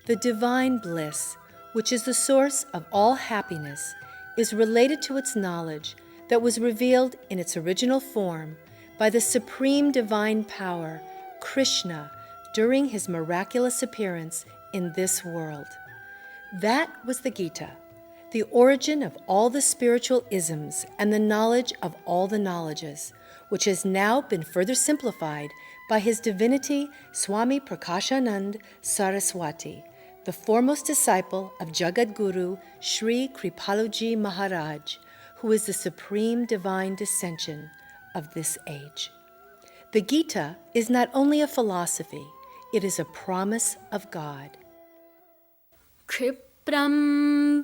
The divine bliss, which is the source of all happiness, is related to its knowledge that was revealed in its original form by the supreme divine power, Krishna, during his miraculous appearance in this world. That was the Gita, the origin of all the spiritual isms and the knowledge of all the knowledges, which has now been further simplified by His Divinity Swami Prakashanand Saraswati, the foremost disciple of Jagadguru Sri Kripaluji Maharaj, who is the supreme divine descension of this age. The Gita is not only a philosophy, it is a promise of God. क्षिप्रं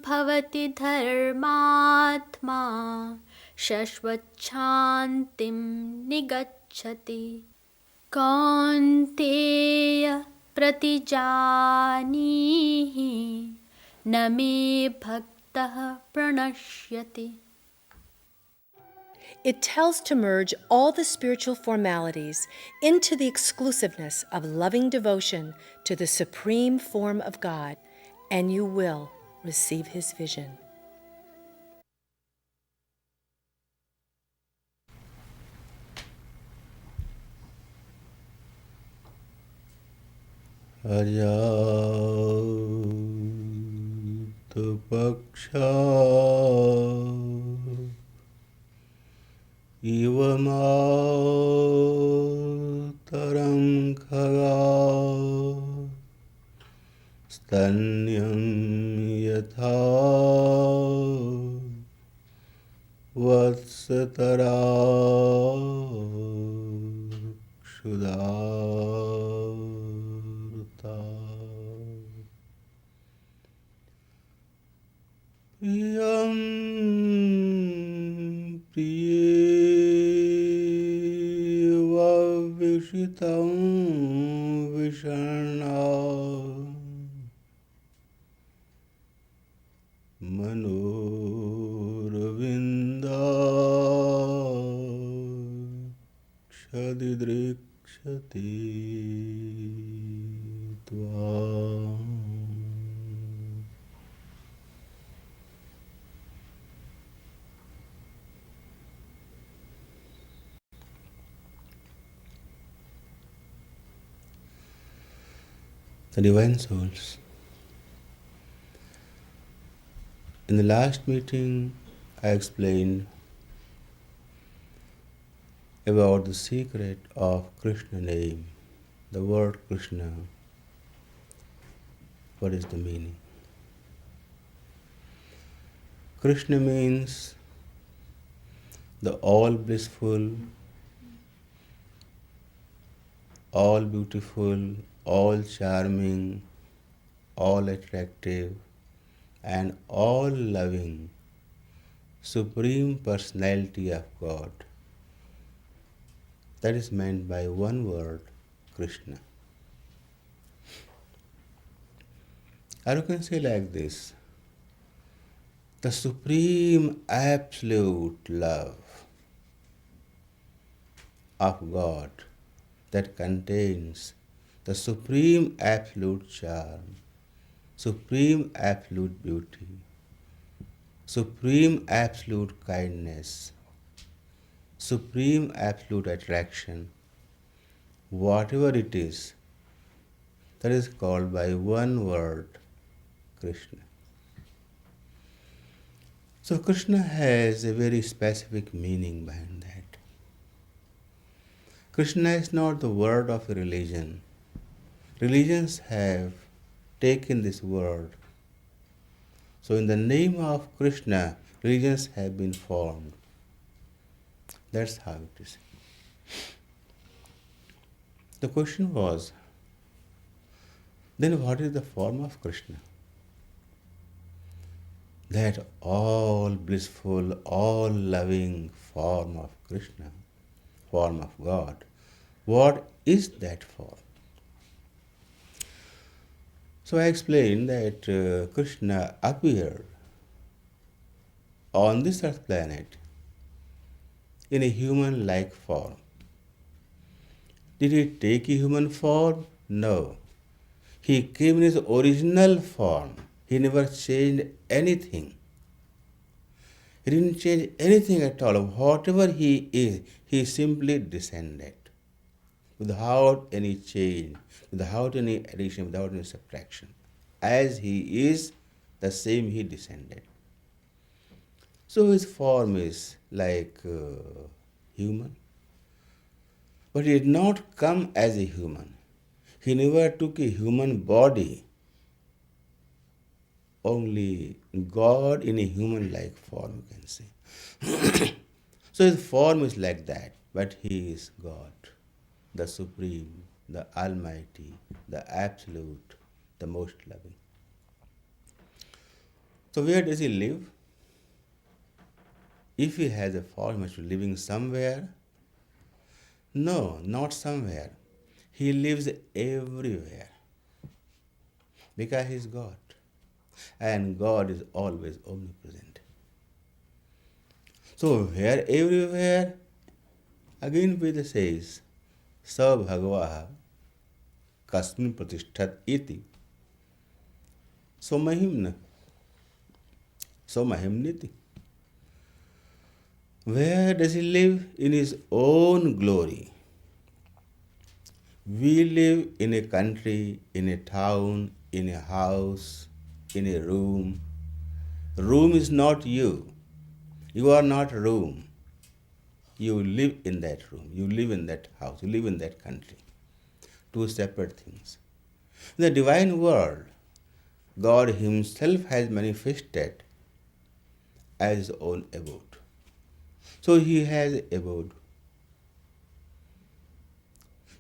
भवति धर्मात्मा शश्वच्छान्तिं निगच्छति कौन्तेय प्रतिजानीहि न मे भक्तः प्रणश्यति. It tells to merge all the spiritual formalities into the exclusiveness of loving devotion to the supreme form of God, and you will receive His vision. Ajatu paksha Ivamataram khaga stanyam yatha vatsatara kshudarta priyam Vishitam Vishana Manuravinda Kshadidrikshati Tvam. The Divine Souls. In the last meeting, I explained about the secret of Krishna name, the word Krishna. What is the meaning? Krishna means the all blissful, all beautiful, all charming, all attractive, and all loving Supreme Personality of God. That is meant by one word, Krishna. Or you can say like this: the supreme absolute love of God that contains the supreme absolute charm, supreme absolute beauty, supreme absolute kindness, supreme absolute attraction, whatever it is, that is called by one word, Krishna. So Krishna has a very specific meaning behind that. Krishna is not the word of a religion. Religions have taken this word. So in the name of Krishna, religions have been formed. That's how it is. The question was, then what is the form of Krishna? That all blissful, all loving form of Krishna, form of God. What is that form? So I explained that Krishna appeared on this earth planet in a human-like form. Did he take a human form? No. He came in his original form. He never changed anything. He didn't change anything at all. Whatever he is, he simply descended without any change, without any addition, without any subtraction. As he is, the same he descended. So his form is like human. But he did not come as a human. He never took a human body. Only God in a human-like form, you can say. So his form is like that, but he is God, the Supreme, the Almighty, the Absolute, the most loving. So where does he live? If he has a form, he must be living somewhere. No, not somewhere. He lives everywhere because he is God. And God is always omnipresent. So where everywhere, again Veda says, Sa Bhagavaha Kasmin Pratishtat iti Somahimna Somahimniti. Where does he live? In his own glory. We live in a country, in a town, in a house, in a room. Room is not you. You are not a room. You live in that room. You live in that house. You live in that country. Two separate things. In the divine world, God himself has manifested as his own abode. So he has an abode.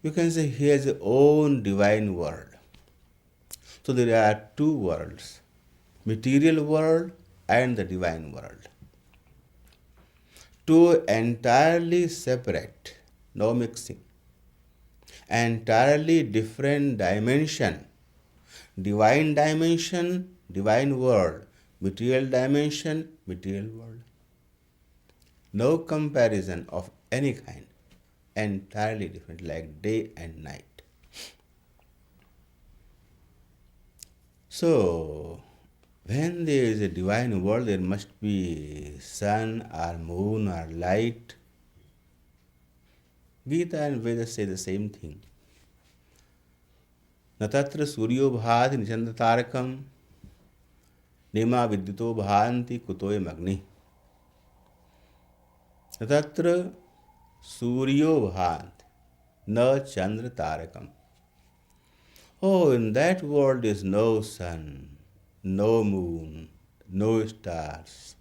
You can say he has his own divine world. So there are two worlds, material world and the divine world. Two entirely separate, no mixing, entirely different dimension. Divine dimension, divine world. Material dimension, material world. No comparison of any kind. Entirely different, like day and night. So, when there is a divine world, there must be sun or moon or light. Gita and Vedas say the same thing. Natatra suryo bhati nichanda tarakam nema vidyuto bhanti kutoye magni. Natatra suryo bhanti na chandra tarakam. Oh, in that world is no sun, no moon, no stars,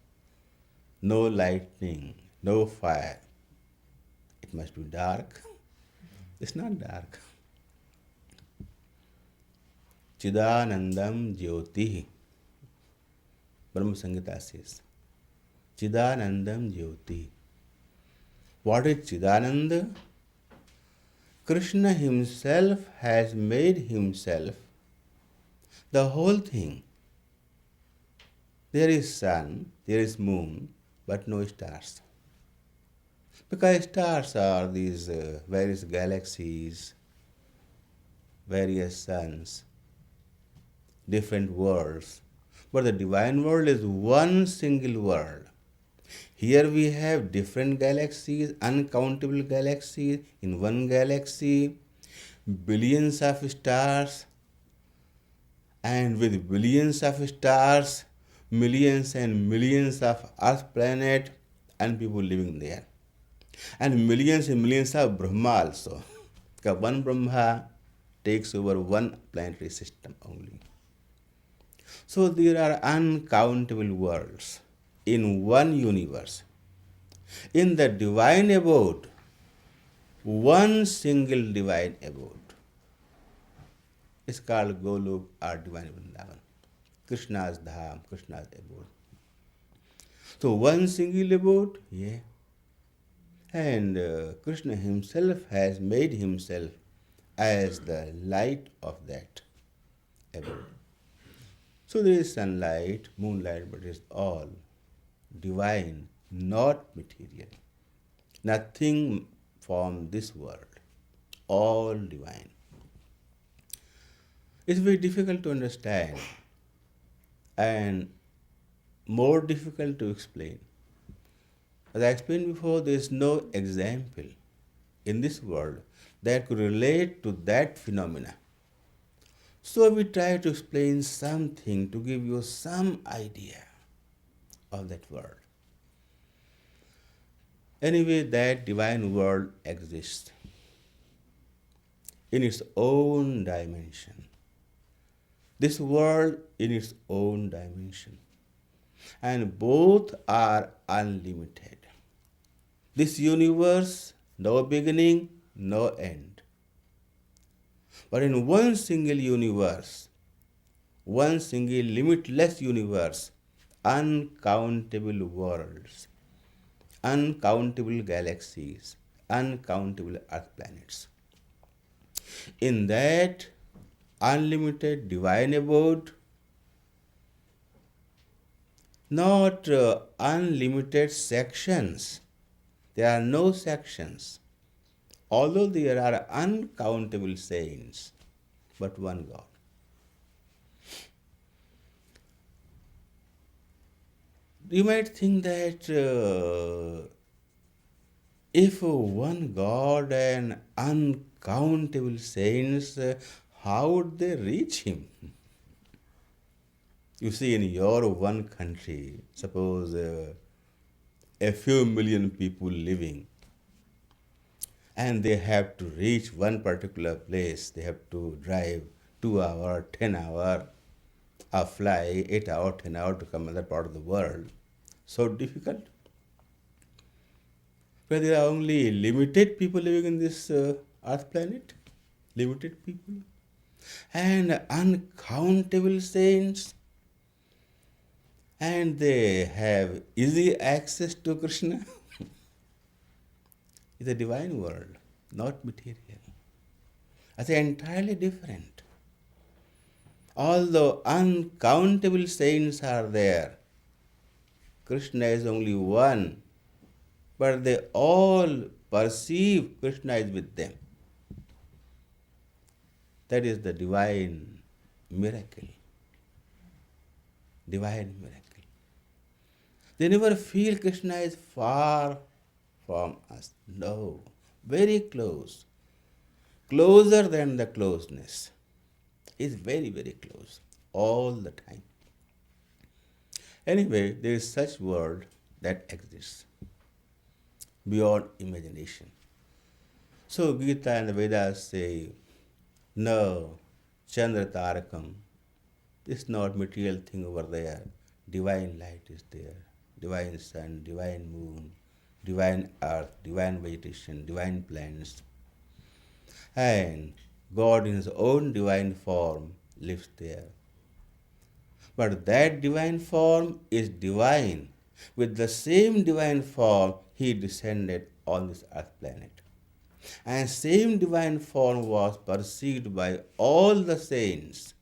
no lightning, no fire. It must be dark. It's not dark. Chidanandam Jyoti. Brahma Samhita says. Chidanandam Jyoti. What is Chidananda? Krishna himself has made himself the whole thing. There is sun, there is moon, but no stars. Because stars are these various galaxies, various suns, different worlds. But the divine world is one single world. Here we have different galaxies, uncountable galaxies. In one galaxy, billions of stars, and with billions of stars, millions and millions of earth planet and people living there. And millions of Brahma also. Because one Brahma takes over one planetary system only. So there are uncountable worlds in one universe. In the divine abode, one single divine abode is called Golok or Divine Vrindavan. Krishna's dham, Krishna's abode. So one single abode, yeah. And Krishna himself has made himself as the light of that abode. So there is sunlight, moonlight, but it is all divine, not material. Nothing from this world, all divine. It's very difficult to understand and more difficult to explain. As I explained before, there is no example in this world that could relate to that phenomena. So we try to explain something to give you some idea of that world. Anyway, that divine world exists in its own dimension. This world in its own dimension. And both are unlimited. This universe, no beginning, no end. But in one single universe, one single limitless universe, uncountable worlds, uncountable galaxies, uncountable earth planets. In that unlimited divine abode, not unlimited sections. There are no sections. Although there are uncountable saints, but one God. You might think that if one God and uncountable saints, how would they reach Him? You see, in your one country, suppose a few million people living, and they have to reach one particular place. They have to drive 2 hours, 10 hours, or fly 8 hours, 10 hours to come another part of the world. So difficult. But there are only limited people living in this earth planet. Limited people. And uncountable saints. And they have easy access to Krishna. It's a divine world, not material. It's entirely different. Although uncountable saints are there, Krishna is only one, but they all perceive Krishna is with them. That is the divine miracle. Divine miracle. They never feel Krishna is far from us. No, very close. Closer than the closeness. Is very, very close. All the time. Anyway, there is such world that exists beyond imagination. So Gita and the Vedas say, no, Chandra Tarakam, it's not material thing over there. Divine light is there. Divine sun, divine moon, divine earth, divine vegetation, divine plants. And God in His own divine form lives there. But that divine form is divine. With the same divine form, He descended on this earth planet. And same divine form was perceived by all the saints,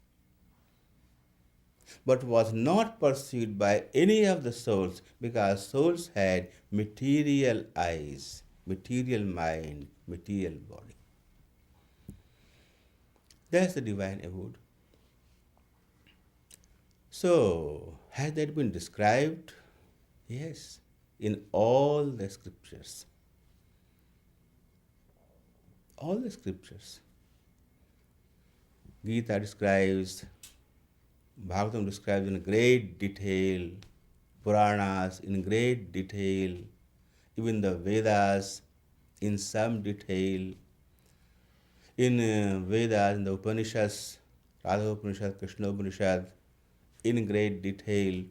but was not perceived by any of the souls, because souls had material eyes, material mind, material body. That's the divine abode. So, has that been described? Yes, in all the scriptures. All the scriptures. Gita describes, Bhagavatam describes in great detail, Puranas in great detail, even the Vedas in some detail. In Vedas, in the Upanishads, Radha Upanishad, Krishna Upanishad, in great detail,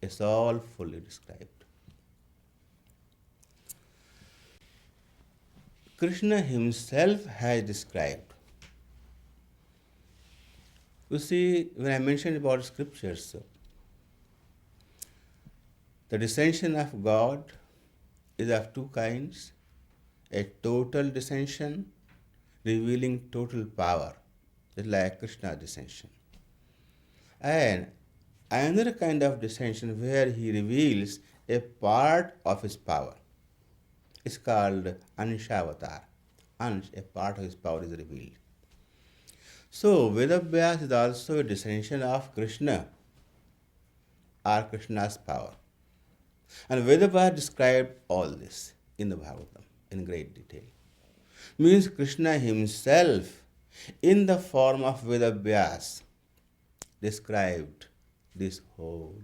it's all fully described. Krishna Himself has described. You see, when I mentioned about scriptures, the descension of God is of two kinds. A total descension, revealing total power, just like Krishna's descension. And another kind of descension where He reveals a part of His power. It's called Anshavatar. Ansh, a part of His power is revealed. So Vedavyas is also a descension of Krishna or Krishna's power. And Vedavyas described all this in the Bhagavatam in great detail. Means Krishna himself in the form of Vedavyas described this whole.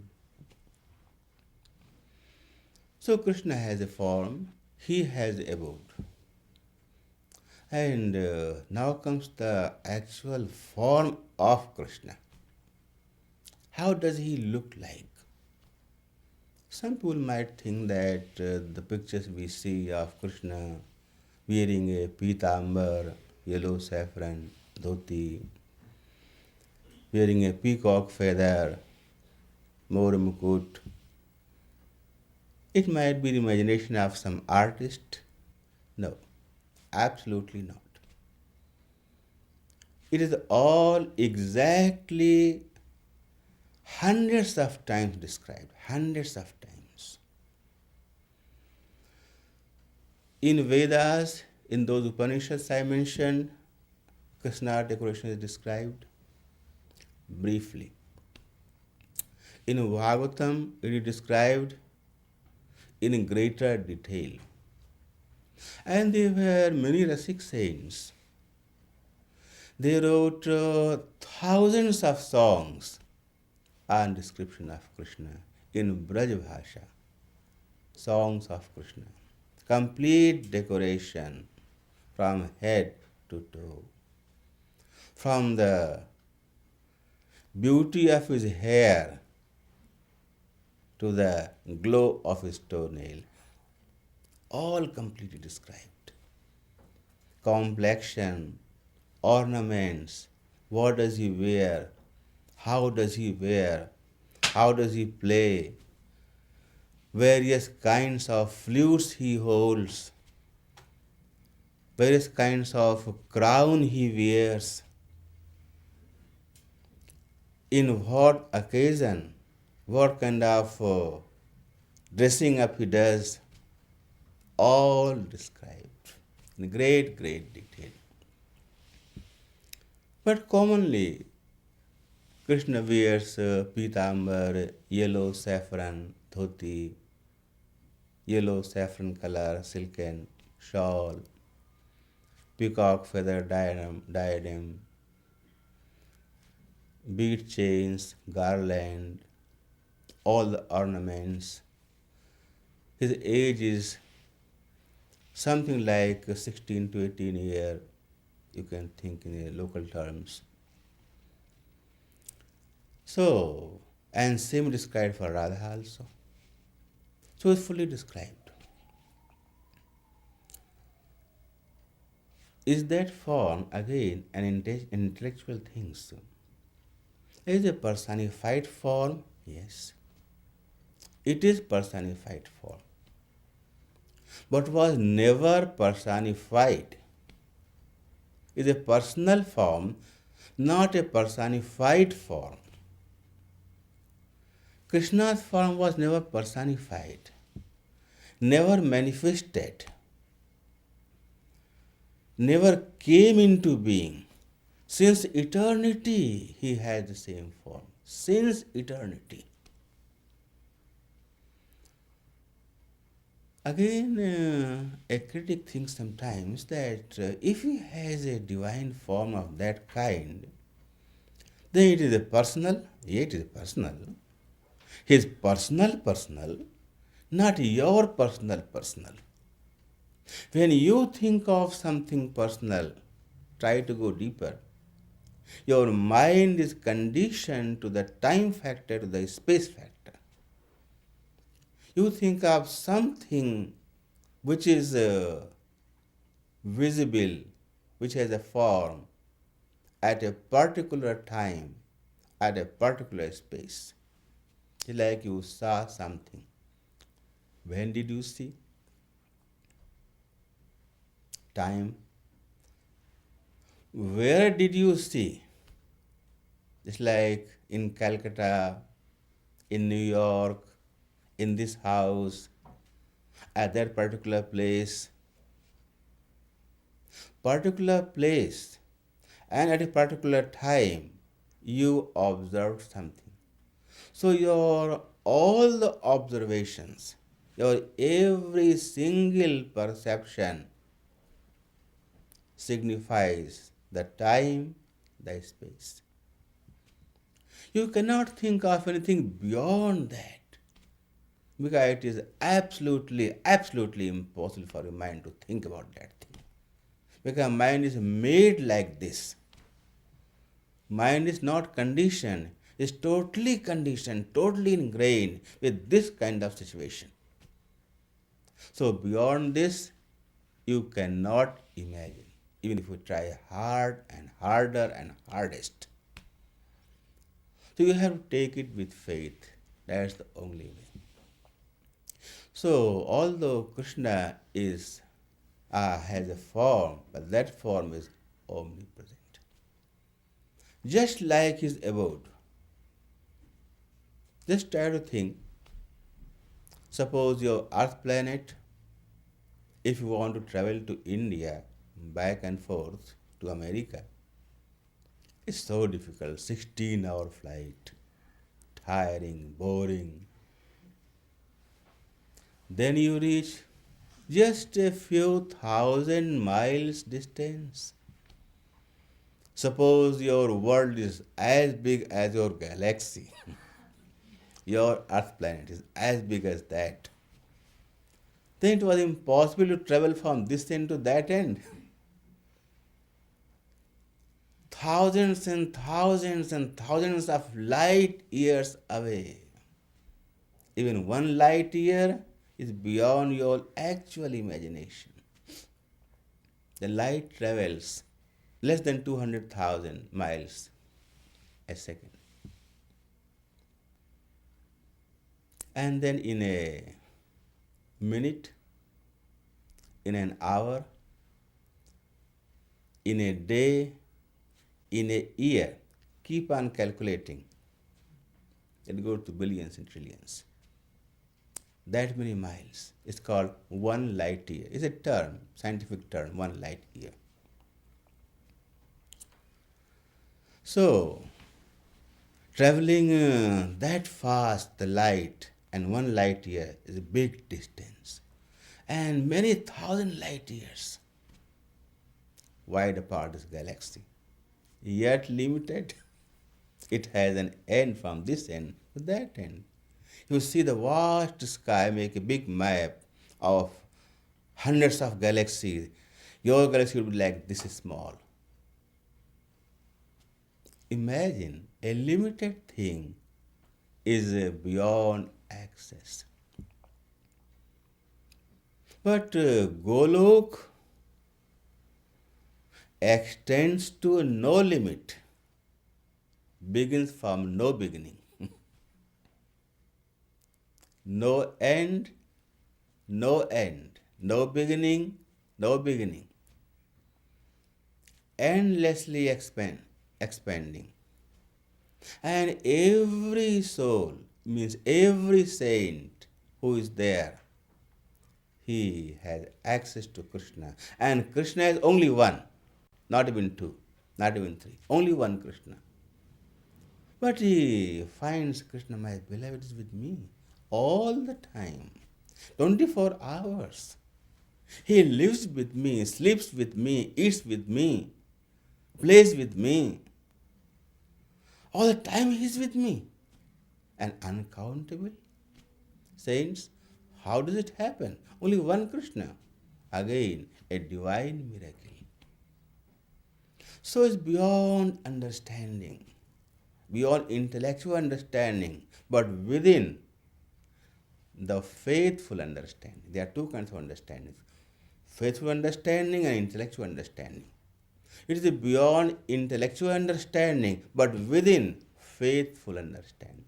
So Krishna has a form, he has abode. And now comes the actual form of Krishna. How does he look like? Some people might think that the pictures we see of Krishna wearing a pitambar, yellow saffron dhoti, wearing a peacock feather, more mukut, it might be the imagination of some artist. No, absolutely not. It is all exactly hundreds of times described, hundreds of times. In Vedas, in those Upanishads I mentioned, Krishna decoration is described briefly. In Bhagavatam, it is described in greater detail. And there were many Rasik saints. They wrote thousands of songs on description of Krishna in Braj Bhasha. Songs of Krishna. Complete decoration from head to toe. From the beauty of his hair to the glow of his toenail. All completely described. Complexion, ornaments, what does he wear, how does he wear, how does he play, various kinds of flutes he holds, various kinds of crown he wears, in what occasion, what kind of dressing up he does, all described in great detail. But commonly, Krishna wears pitambar, yellow saffron dhoti, yellow saffron color silken shawl, peacock feather diadem, bead chains, garland, all the ornaments. His age is something like 16 to 18 years, you can think in local terms. So, and same described for Radha also. So it's fully described. Is that form again an intellectual thing? So, is a personified form? Yes. It is personified form. But was never personified. Is a personal form, not a personified form. Krishna's form was never personified, never manifested, never came into being. Since eternity, he has the same form. Since eternity. Again, a critic thinks sometimes that if he has a divine form of that kind, then it is a personal, it is personal. His personal, not your personal. When you think of something personal, try to go deeper. Your mind is conditioned to the time factor, to the space factor. You think of something which is visible, which has a form at a particular time, at a particular space. Like you saw something. When did you see? Time. Where did you see? It's like in Calcutta, in New York, in this house, at that particular place. Particular place and at a particular time you observed something. So your all the observations, your every single perception signifies the time, the space. You cannot think of anything beyond that because it is absolutely impossible for your mind to think about that thing. Because mind is made like this. Mind is not conditioned, is totally conditioned, totally ingrained with this kind of situation. So beyond this, you cannot imagine, even if you try hard and harder and hardest. So you have to take it with faith. That's the only way. So although Krishna has a form, but that form is omnipresent. Just like his abode. Just try to think. Suppose your Earth planet, if you want to travel to India, back and forth to America, it's so difficult. 16-hour flight, tiring, boring. Then you reach just a few thousand miles distance. Suppose your world is as big as your galaxy. Your Earth planet is as big as that. Then it was impossible to travel from this end to that end. Thousands and thousands and thousands of light years away. Even 1 light year is beyond your actual imagination. The light travels less than 200,000 miles a second. And then in a minute, in an hour, in a day, in a year, keep on calculating. It goes to billions and trillions. That many miles is called 1 light year. It's a term, scientific term, 1 light year. So, traveling that fast, the light, and 1 light year is a big distance. And many thousand light years wide apart this galaxy. Yet limited, it has an end from this end to that end. You see the vast sky, make a big map of hundreds of galaxies. Your galaxy will be like this small. Imagine a limited thing is beyond access. But Golok extends to no limit, begins from no beginning. No end, no end, no beginning, no beginning. Endlessly expanding. And every soul, means every saint who is there, he has access to Krishna. And Krishna is only one, not even two, not even three, only one Krishna. But he finds Krishna, my beloved, is with me all the time, 24 hours. He lives with me, sleeps with me, eats with me, plays with me. All the time he is with me. And uncountable saints, how does it happen? Only one Krishna. Again, a divine miracle. So it's beyond understanding, beyond intellectual understanding, but within the faithful understanding. There are two kinds of understanding: faithful understanding and intellectual understanding. It is beyond intellectual understanding, but within faithful understanding.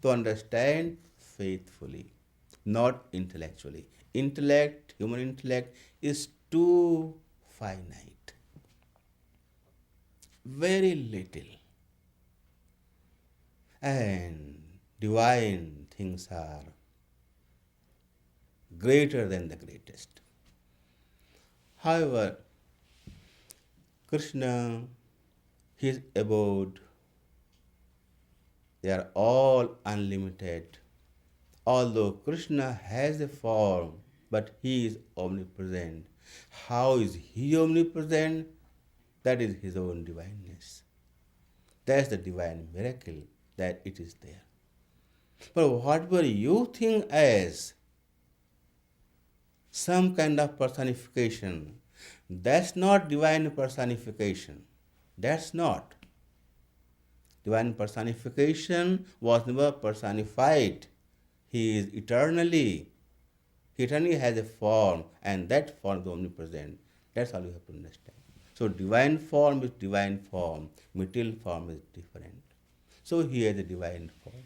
To understand faithfully, not intellectually. Intellect, human intellect, is too finite. Very little. And divine things are greater than the greatest. However, Krishna His abode, they are all unlimited. Although Krishna has a form, but he is omnipresent. How is he omnipresent? That is his own divineness. That's the divine miracle, that it is there. But whatever you think as some kind of personification, that's not divine personification. That's not. Divine personification was never personified. He is eternally. He eternally has a form, and that form is omnipresent. That's all you have to understand. So divine form is divine form. Material form is different. So he has a divine form.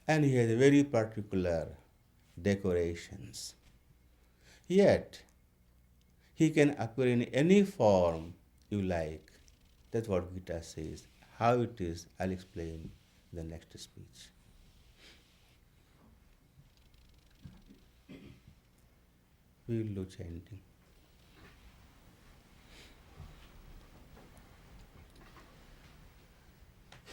And he has very particular decorations. Yet, he can appear in any form you like. That's what Gita says. How it is, I'll explain in the next speech. We will do chanting.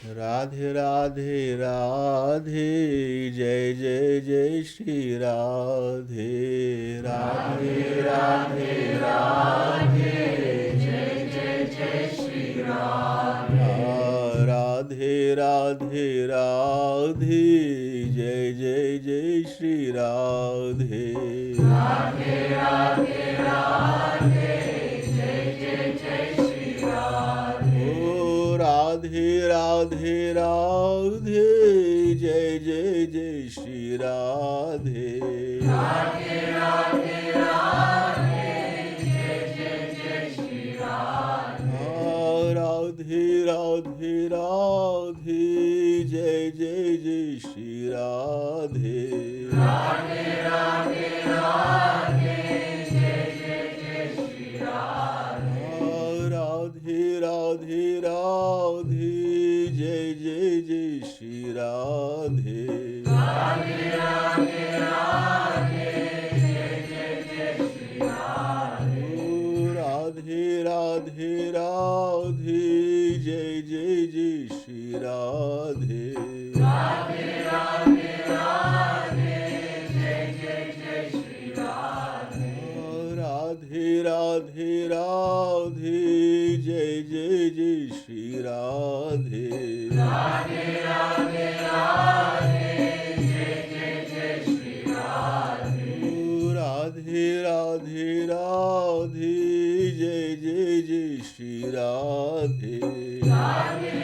Radhe Radhe Radhe Jai Jai Jai Shri Radhe Radhe Radhe Radhe Jai Jai Jai Shri Radhe Radhe Radhe Radhe Jai Jai Jai Shri Radhe Radhe Radhe Radhe Jai Jai Jai Shri Radhe Radhe Radhe Radhe Jai Jai Jai Shri Radhe Radhe Radhe Radhe Jai Jai Jai Shri Radhe Radhe Radhe Radhe Jai Jai Jai Shri Radhe Radhe Radhe Radhe Jai Jai Jai Shri Radhe Radhe Radhe Radhe Jai Jai Jai Shri Radhe Radhe Radhe Radhe Jai Jai Jai Shri Radhe Radhe Radhe Radhe Jai Jai Jai Shri Radhe Radhe Radhe Radhe Jai Jai Jai Shri Radhe Radhe Radhe Radhe Jai Jai Jai Shri Radhe Radhe Radhe Radhe Jai Jai Jai Shri Radhe Radhe Radhe Radhe Jai Jai Jai Shri Radhe Radhe